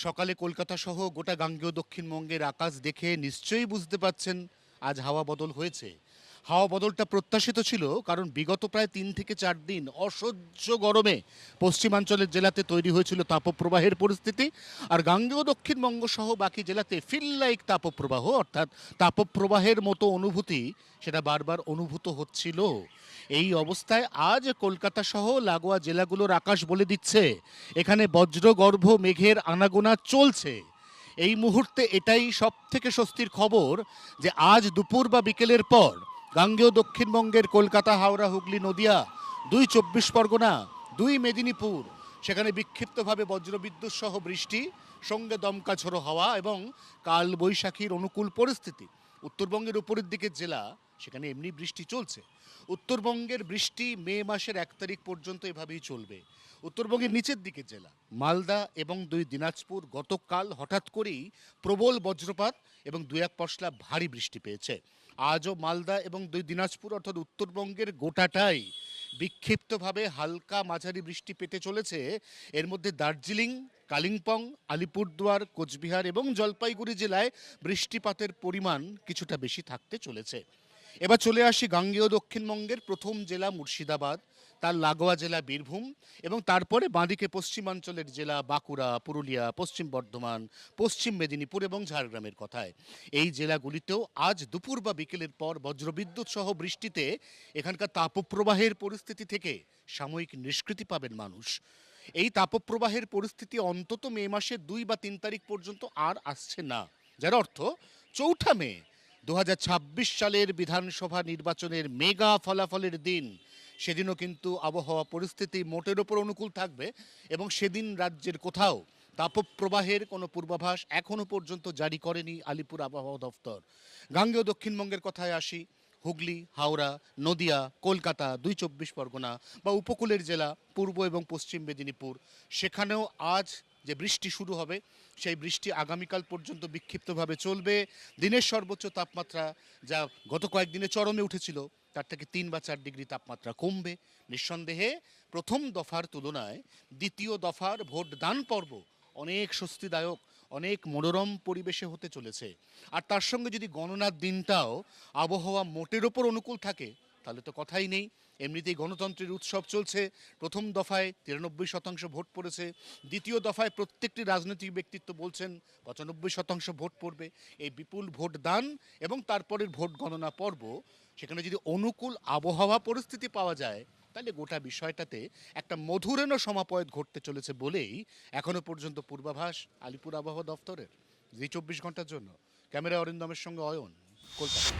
সকালে কলকাতা সহ গোটা গাঙ্গেয় দক্ষিণবঙ্গের আকাশ দেখে নিশ্চয়ই বুঝতে পারছেন আজ হাওয়া বদল হয়েছে। হাওয়া বদলটা প্রত্যাশিত ছিল, কারণ বিগত প্রায় 3 থেকে 4 দিন অসহ্য গরমে পশ্চিমাঞ্চলের জেলাতে তৈরি হয়েছিল তাপপ্রবাহের পরিস্থিতি। আর গাঙ্গেয় দক্ষিণবঙ্গ সহ বাকি জেলাতে ফিল লাইক তাপপ্রবাহ, অর্থাৎ তাপপ্রবাহের মতো অনুভূতি সেটা বারবার অনুভূত হচ্ছিল। এই অবস্থায় আজ কলকাতা সহ লাগোয়া জেলাগুলোর আকাশ বলে দিচ্ছে এখানে বজ্রগর্ভ মেঘের আনাগোনা চলছে। এই মুহূর্তে এটাই সব থেকে স্বস্তির খবর যে আজ দুপুর বা বিকেলের পর গাঙ্গেয় দক্ষিণবঙ্গের কলকাতা, হাওড়া, হুগলি, নদিয়া, 2 চব্বিশ পরগনা, 2 মেদিনীপুর, সেখানে বিক্ষিপ্তভাবে বজ্রবিদ্যুৎ সহ বৃষ্টি, সঙ্গে দমকা ঝোড়ো হাওয়া এবং কাল বৈশাখীর অনুকূল পরিস্থিতি। উত্তরবঙ্গের উপরের দিকের জেলা সেখানে এমনি বৃষ্টি চলছে। উত্তরবঙ্গের বৃষ্টি মে মাসের 1 তারিখ পর্যন্ত এভাবেই চলবে। উত্তরবঙ্গের নিচের দিকের জেলা মালদা এবং 2 দিনাজপুর গতকাল হঠাৎ করেই প্রবল বজ্রপাত এবং 2-1 পশলা ভারী বৃষ্টি পেয়েছে। আজও মালদা এবং 2 দিনাজপুর অর্থাৎ উত্তরবঙ্গের গোটাটাই বিক্ষিপ্তভাবে হালকা মাঝারি বৃষ্টি পেতে চলেছে। এর মধ্যে দার্জিলিং, কালিম্পং, আলিপুরদুয়ার, কোচবিহার এবং জলপাইগুড়ি জেলায় বৃষ্টিপাতের পরিমাণ কিছুটা বেশি থাকতে চলেছে। এবার চলে আসি গাঙ্গেয় দক্ষিণবঙ্গের প্রথম জেলা মুর্শিদাবাদ, তার লাগোয়া জেলা বীরভূম এবং তারপরে বাঁদিকে পশ্চিমাঞ্চলের জেলা বাঁকুড়া, পুরুলিয়া, পশ্চিম বর্ধমান, পশ্চিম মেদিনীপুর এবং ঝাড়গ্রামের কথায়। এই জেলাগুলিতেও আজ দুপুর বা বিকেলের পর বজ্রবিদ্যুৎ সহ বৃষ্টিতে এখানকার তাপপ্রবাহের পরিস্থিতি থেকে সাময়িক নিষ্কৃতি পাবেন মানুষ। এই তাপপ্রবাহের পরিস্থিতি অন্তত মে মাসের 2 বা 3 তারিখ পর্যন্ত আর আসছে না, যার অর্থ 4 মে 2026 সালের বিধানসভা নির্বাচনের মেগা ফলাফলের দিন। সেদিনও কিন্তু আবহাওয়া পরিস্থিতি মোটের ওপর অনুকূল থাকবে এবং সেদিন রাজ্যের কোথাও তাপপ্রবাহের কোনো পূর্বাভাস এখনও পর্যন্ত জারি করেনি আলিপুর আবহাওয়া দফতর। গাঙ্গেয় দক্ষিণবঙ্গের কথায় আসি, হুগলি, হাওড়া, নদিয়া, কলকাতা, 2 চব্বিশ পরগনা বা উপকূলের জেলা পূর্ব এবং পশ্চিম মেদিনীপুর, সেখানেও আজ যে বৃষ্টি শুরু হবে সেই বৃষ্টি আগামীকাল পর্যন্ত বিক্ষিপ্তভাবে চলবে। দিনের সর্বোচ্চ তাপমাত্রা যা গত কয়েকদিনে চরমে উঠেছিল তার থেকে 3 বা 4 ডিগ্রি তাপমাত্রা কমবে। নিঃসন্দেহে প্রথম দফার তুলনায় দ্বিতীয় দফার ভোটদান পর্ব অনেক স্বস্তিদায়ক, অনেক মনোরম পরিবেশে হতে চলেছে। আর তার সঙ্গে যদি গণনার দিনটাও আবহাওয়া মোটের ওপর অনুকূল থাকে তাহলে তো কথাই নেই। এমনিতেই গণতন্ত্রের উৎসব চলছে। প্রথম দফায় 93% ভোট পড়েছে, দ্বিতীয় দফায় প্রত্যেকটি রাজনৈতিক ব্যক্তিত্ব বলছেন 95% ভোট পড়বে। এই বিপুল ভোট দান এবং তারপরের ভোট গণনা পর্ব, সেখানে যদি অনুকূল আবহাওয়া পরিস্থিতি পাওয়া যায় তাহলে গোটা বিষয়টাতে একটা মধুরেণ সমাপয়েত ঘটতে চলেছে বলেই এখনো পর্যন্ত পূর্বাভাস আলিপুর আবহাওয়া দফতরের। 24 ঘন্টার জন্য ক্যামেরা অরিন্দমের সঙ্গে অয়ন, কলকাতা।